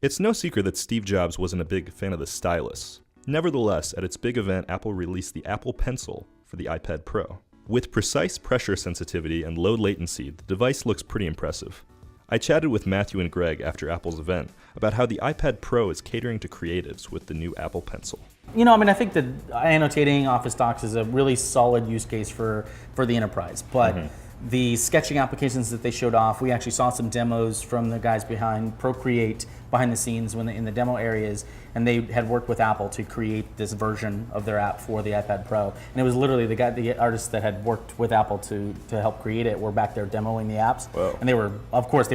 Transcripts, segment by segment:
It's no secret that Steve Jobs wasn't a big fan of the stylus. Nevertheless, at its big event, Apple released the Apple Pencil for the iPad Pro. With precise pressure sensitivity and low latency, the device looks pretty impressive. I chatted with Matthew and Greg after Apple's event about how the iPad Pro is catering to creatives with the new Apple Pencil. I think that annotating Office docs is a really solid use case for the enterprise, but the sketching applications that they showed off, we actually saw some demos from the guys behind Procreate behind the scenes in the demo areas, and they had worked with Apple to create this version of their app for the iPad Pro. And it was literally the artists that had worked with Apple to help create it were back there demoing the apps. Whoa. And they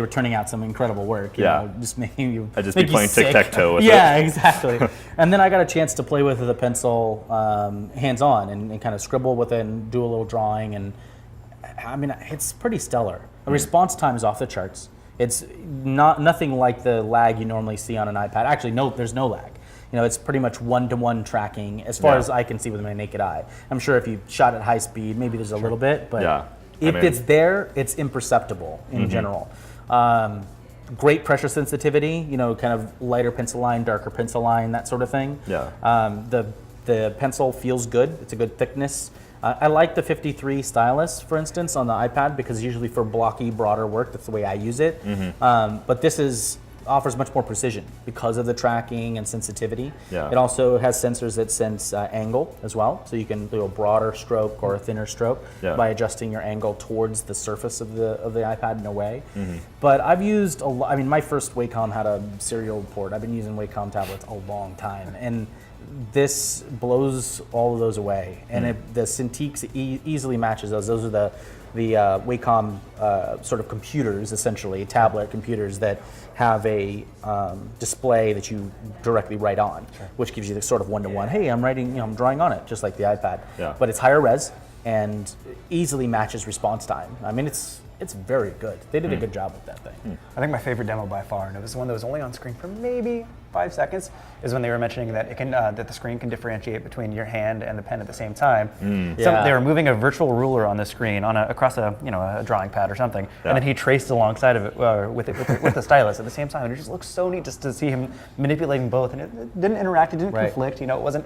were turning out some incredible work. Just making you I'd just be playing tic-tac-toe with it. Yeah, exactly. And then I got a chance to play with the pencil hands-on and kind of scribble with it and do a little drawing, and it's pretty stellar. The response time is off the charts. It's nothing like the lag you normally see on an iPad. Actually, there's no lag. It's pretty much one-to-one tracking as far as I can see with my naked eye. I'm sure if you shot at high speed, maybe there's a little bit, but it's there, it's imperceptible in general. Great pressure sensitivity, kind of lighter pencil line, darker pencil line, that sort of thing. The pencil feels good. It's a good thickness. I like the 53 stylus, for instance, on the iPad because usually for blocky, broader work, that's the way I use it. But this offers much more precision because of the tracking and sensitivity. It also has sensors that sense angle as well, so you can do a broader stroke or a thinner stroke by adjusting your angle towards the surface of the iPad in a way. But I've used a lot. My first Wacom had a serial port. I've been using Wacom tablets a long time, and this blows all of those away, and the Cintiq easily matches those. Those are the Wacom sort of computers, essentially tablet computers that have a display that you directly write on, which gives you the sort of one-to-one. Hey, I'm writing, I'm drawing on it, just like the iPad. But it's higher res and easily matches response time. It's very good. They did a good job with that thing. I think my favorite demo by far, and it was the one that was only on screen for maybe 5 seconds, is when they were mentioning that it can that the screen can differentiate between your hand and the pen at the same time. So they were moving a virtual ruler on the screen across a drawing pad or something, and then he traced alongside of it with the stylus at the same time. And it just looked so neat just to see him manipulating both, and it didn't interact, it didn't conflict. It wasn't.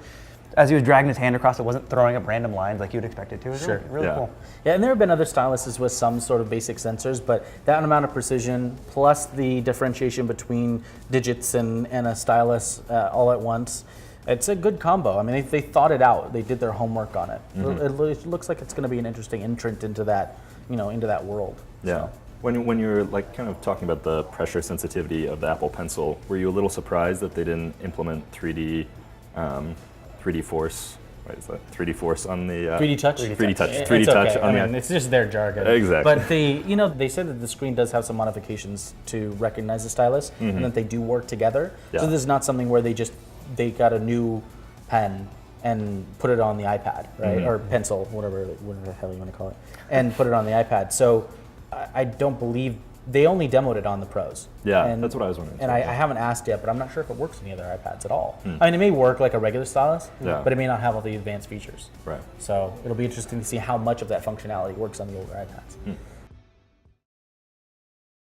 As he was dragging his hand across, it wasn't throwing up random lines like you'd expect it to. It was really cool. Yeah, and there have been other styluses with some sort of basic sensors, but that amount of precision plus the differentiation between digits and a stylus all at once, it's a good combo. They thought it out. They did their homework on it. It looks like it's going to be an interesting entrant into that, into that world. So. When you were kind of talking about the pressure sensitivity of the Apple Pencil, were you a little surprised that they didn't implement 3D Force? What is that? 3D Force on the 3D Touch. 3D Touch. 3D it's Touch okay. on the. It's just their jargon. Exactly. But they said that the screen does have some modifications to recognize the stylus, and that they do work together. So this is not something where they got a new pen and put it on the iPad, right, or pencil, whatever the hell you want to call it, and put it on the iPad. So I don't believe. They only demoed it on the Pros. That's what I was wondering. And I haven't asked yet, but I'm not sure if it works on the other iPads at all. It may work like a regular stylus, but it may not have all the advanced features. Right. So it'll be interesting to see how much of that functionality works on the older iPads.